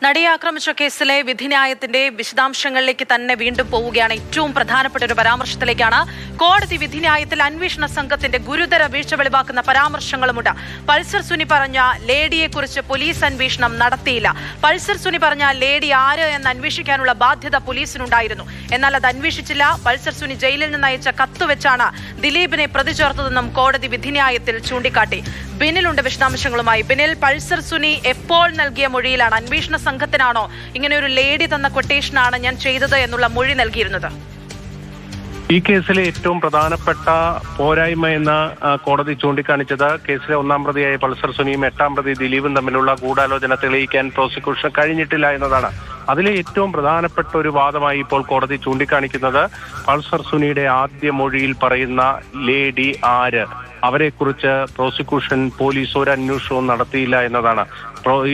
നടിയെ ആക്രമിച്ച കേസിലെ വിധിന്യായത്തിന്റെ വിശദാംശങ്ങളിലേക്ക് തന്നെ വീണ്ടും പോവുകയാണ്. ഏറ്റവും പ്രധാനപ്പെട്ട ഒരു പരാമർശത്തിലേക്കാണ്. കോടതി വിധിന്യായത്തിൽ അന്വേഷണ സംഘത്തിന്റെ ഗുരുതര വീഴ്ച വെളിവാക്കുന്ന പരാമർശങ്ങളുമുണ്ട്. പൾസർ സുനി പറഞ്ഞ ലേഡിയെക്കുറിച്ച് പോലീസ് അന്വേഷണം നടത്തിയില്ല. പൾസർ സുനി പറഞ്ഞ ലേഡി ആര് എന്ന് അന്വേഷിക്കാനുള്ള ബാധ്യത പോലീസിനുണ്ടായിരുന്നു. എന്നാൽ അത് അന്വേഷിച്ചില്ല. പൾസർ സുനി ജയിലിൽ നിന്ന് അയച്ച കത്ത് വെച്ചാണ് ദിലീപിനെ പ്രതി ചേർത്തതെന്നും കോടതി വിധിന്യായത്തിൽ ചൂണ്ടിക്കാട്ടി. ബിനിലുണ്ട് വിശദാംശങ്ങളുമായി. ബിനിൽ, പൾസർ സുനി എപ്പോൾ നൽകിയ മൊഴിയിലാണ് അന്വേഷണ സംഘത്തിനാണോ ഇങ്ങനെ ഒരു ലേഡി തന്ന കൊട്ടേഷനാണ് ഞാൻ ചെയ്തത് എന്നുള്ള മൊഴി നൽകിയിരുന്നത്? ഈ കേസിലെ ഏറ്റവും പ്രധാനപ്പെട്ട പോരായ്മ എന്ന് കോടതി ചൂണ്ടിക്കാണിച്ചത് കേസിലെ ഒന്നാം പ്രതിയായ പൾസർ സുനിയും എട്ടാം പ്രതി ദിലീപും തമ്മിലുള്ള ഗൂഢാലോചന തെളിയിക്കാൻ പ്രോസിക്യൂഷൻ കഴിഞ്ഞിട്ടില്ല എന്നതാണ്. അതിലെ ഏറ്റവും പ്രധാനപ്പെട്ട ഒരു വാദമായി ഇപ്പോൾ കോടതി ചൂണ്ടിക്കാണിക്കുന്നത് പൾസർ സുനിയുടെ ആദ്യ മൊഴിയിൽ പറയുന്ന ലേഡി ആര്, അവരെക്കുറിച്ച് പ്രോസിക്യൂഷൻ പോലീസ് ഒരു അന്വേഷണവും നടത്തിയില്ല എന്നതാണ്.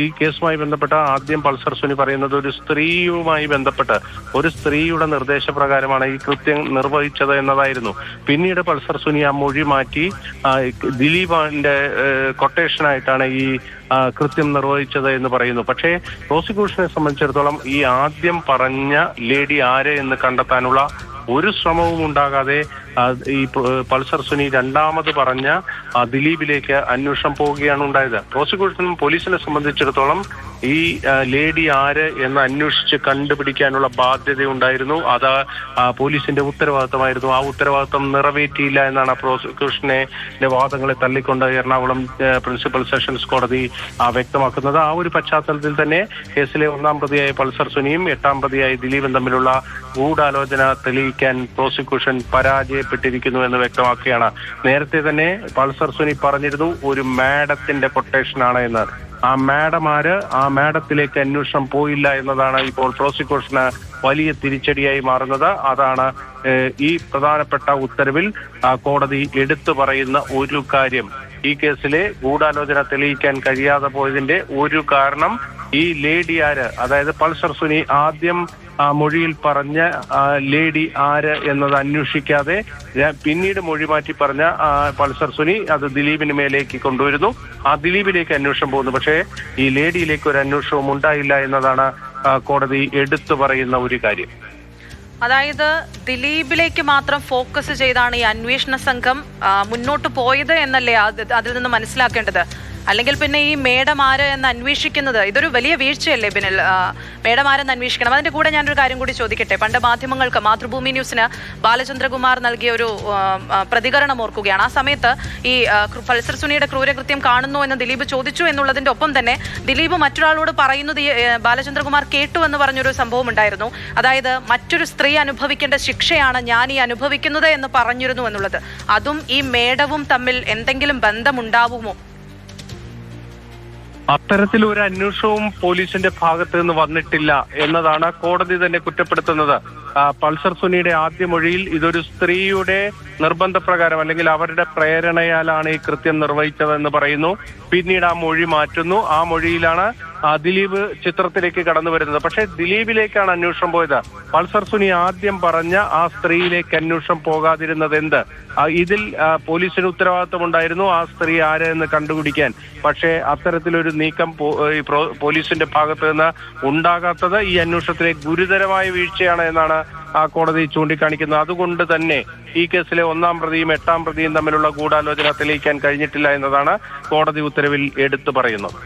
ഈ കേസുമായി ബന്ധപ്പെട്ട ആദ്യം പൾസർ സുനി പറയുന്നത് ഒരു സ്ത്രീയുമായി ബന്ധപ്പെട്ട് ഒരു സ്ത്രീയുടെ നിർദ്ദേശപ്രകാരമാണ് ഈ കൃത്യം നിർവഹിച്ചത് എന്നതായിരുന്നു. പിന്നീട് പൾസർ സുനി ആ മൊഴി മാറ്റി ദിലീപിന്റെ കൊട്ടേഷനായിട്ടാണ് ഈ കൃത്യം നിർവഹിച്ചത് എന്ന് പറയുന്നു. പക്ഷേ പ്രോസിക്യൂഷനെ സംബന്ധിച്ചിടത്തോളം ഈ ആദ്യം പറഞ്ഞ ലേഡി ആര് എന്ന് കണ്ടെത്താനുള്ള ഒരു ശ്രമവും ഉണ്ടാകാതെ ഈ പൾസർ സുനി രണ്ടാമത് പറഞ്ഞ ദിലീപിലേക്ക് അന്വേഷണം പോവുകയാണ് ഉണ്ടായത്. പ്രോസിക്യൂഷനും പോലീസിനെ സംബന്ധിച്ചിടത്തോളം ഈ ലേഡി ആര് എന്ന് അന്വേഷിച്ച് കണ്ടുപിടിക്കാനുള്ള ബാധ്യതയുണ്ടായിരുന്നു. അത് പോലീസിന്റെ ഉത്തരവാദിത്തമായിരുന്നു. ആ ഉത്തരവാദിത്തം നിറവേറ്റിയില്ല എന്നാണ് പ്രോസിക്യൂഷന്റെ വാദങ്ങളെ തള്ളിക്കൊണ്ട് എറണാകുളം പ്രിൻസിപ്പൽ സെഷൻസ് കോടതി വ്യക്തമാക്കുന്നത്. ആ ഒരു പശ്ചാത്തലത്തിൽ തന്നെ കേസിലെ ഒന്നാം പ്രതിയായ പൾസർ സുനിയും എട്ടാം പ്രതിയായ ദിലീപും തമ്മിലുള്ള ഗൂഢാലോചന തെളിയിക്കാൻ പ്രോസിക്യൂഷൻ പരാജയപ്പെട്ടിരിക്കുന്നു എന്ന് വ്യക്തമാക്കുകയാണ്. നേരത്തെ തന്നെ പൾസർ സുനി പറഞ്ഞിരുന്നു ഒരു മാഡത്തിന്റെ കൊട്ടേഷനാണ് എന്ന്. ആ മാഡം ആര്, ആ മാഡത്തിലേക്ക് അന്വേഷണം പോയില്ല എന്നതാണ് ഇപ്പോൾ പ്രോസിക്യൂഷന് വലിയ തിരിച്ചടിയായി മാറുന്നത്. അതാണ് ഈ പ്രധാനപ്പെട്ട ഉത്തരവിൽ കോടതി എടുത്തു പറയുന്ന ഒരു കാര്യം. ഈ കേസിലെ ഗൂഢാലോചന തെളിയിക്കാൻ കഴിയാതെ പോയതിന്റെ ഒരു കാരണം ഈ ലേഡി ആര്, അതായത് പൾസർ സുനി ആദ്യം മൊഴിയിൽ പറഞ്ഞ ലേഡി ആര് എന്നത് അന്വേഷിക്കാതെ പിന്നീട് മൊഴി മാറ്റി പറഞ്ഞ പൾസർ സുനി അത് ദിലീപിന് മേലേക്ക് കൊണ്ടുവരുന്നു. ആ ദിലീപിലേക്ക് അന്വേഷണം പോകുന്നു. പക്ഷേ ഈ ലേഡിയിലേക്ക് ഒരു അന്വേഷണവും ഉണ്ടായില്ല എന്നതാണ് കോടതി എടുത്തു പറയുന്ന ഒരു കാര്യം. അതായത് ദിലീപിലേക്ക് മാത്രം ഫോക്കസ് ചെയ്താണ് ഈ അന്വേഷണ സംഘം മുന്നോട്ട് പോയത് എന്നല്ലേ അതിൽ നിന്ന് മനസ്സിലാക്കേണ്ടത്? അല്ലെങ്കിൽ പിന്നെ ഈ മേഡം ആര് എന്ന് അന്വേഷിക്കുന്നത് ഇതൊരു വലിയ വീഴ്ചയല്ലേ ബിനിൽ? മേഡം ആരെന്ന് അന്വേഷിക്കണം. അതിന്റെ കൂടെ ഞാനൊരു കാര്യം കൂടി ചോദിക്കട്ടെ. പണ്ട് മാധ്യമങ്ങൾക്ക് മാതൃഭൂമി ന്യൂസിന് ബാലചന്ദ്രകുമാർ നൽകിയ ഒരു പ്രതികരണം ഓർക്കുകയാണ്. ആ സമയത്ത് ഈ പൾസർ സുനിയുടെ ക്രൂരകൃത്യം കാണുന്നു എന്ന് ദിലീപ് ചോദിച്ചു എന്നുള്ളതിന്റെ ഒപ്പം തന്നെ ദിലീപ് മറ്റൊരാളോട് പറയുന്നത് ബാലചന്ദ്രകുമാർ കേട്ടു എന്ന് പറഞ്ഞൊരു സംഭവം ഉണ്ടായിരുന്നു. അതായത് മറ്റൊരു സ്ത്രീ അനുഭവിക്കേണ്ട ശിക്ഷയാണ് ഞാൻ ഈ അനുഭവിക്കുന്നത് എന്ന് പറഞ്ഞിരുന്നു എന്നുള്ളത്. അതും ഈ മേഡവും തമ്മിൽ എന്തെങ്കിലും ബന്ധമുണ്ടാവുമോ? അത്തരത്തിലൊരു അന്വേഷണവും പോലീസിന്റെ ഭാഗത്ത് നിന്ന് വന്നിട്ടില്ല എന്നതാണ് കോടതി തന്നെ കുറ്റപ്പെടുത്തുന്നത്. പൾസർ സുനിയുടെ ആദ്യ മൊഴിയിൽ ഇതൊരു സ്ത്രീയുടെ നിർബന്ധപ്രകാരം അല്ലെങ്കിൽ അവരുടെ പ്രേരണയാലാണ് ഈ കൃത്യം നിർവഹിച്ചതെന്ന് പറയുന്നു. പിന്നീട് ആ മൊഴി മാറ്റുന്നു. ആ മൊഴിയിലാണ് ദിലീപ് ചിത്രത്തിലേക്ക് കടന്നു വരുന്നത്. പക്ഷേ ദിലീപിലേക്കാണ് അന്വേഷണം പോയത്. പൾസർ സുനി ആദ്യം പറഞ്ഞ ആ സ്ത്രീയിലേക്ക് അന്വേഷണം പോകാതിരുന്നത് എന്ത്? ഇതിൽ പോലീസിന് ഉത്തരവാദിത്വം ഉണ്ടായിരുന്നു ആ സ്ത്രീ ആര് എന്ന് കണ്ടുപിടിക്കാൻ. പക്ഷേ അത്തരത്തിലൊരു നീക്കം പോലീസിന്റെ ഭാഗത്ത് നിന്ന് ഉണ്ടാകാത്തത് ഈ അന്വേഷണത്തിലെ ഗുരുതരമായ വീഴ്ചയാണ് എന്നാണ് കോടതി ചൂണ്ടിക്കാണിക്കുന്നത്. അതുകൊണ്ട് തന്നെ ഈ കേസിലെ ഒന്നാം പ്രതിയും എട്ടാം പ്രതിയും തമ്മിലുള്ള ഗൂഢാലോചന തെളിയിക്കാൻ കഴിഞ്ഞിട്ടില്ല എന്നതാണ് കോടതി ഉത്തരവിൽ എടുത്തു പറയുന്നത്.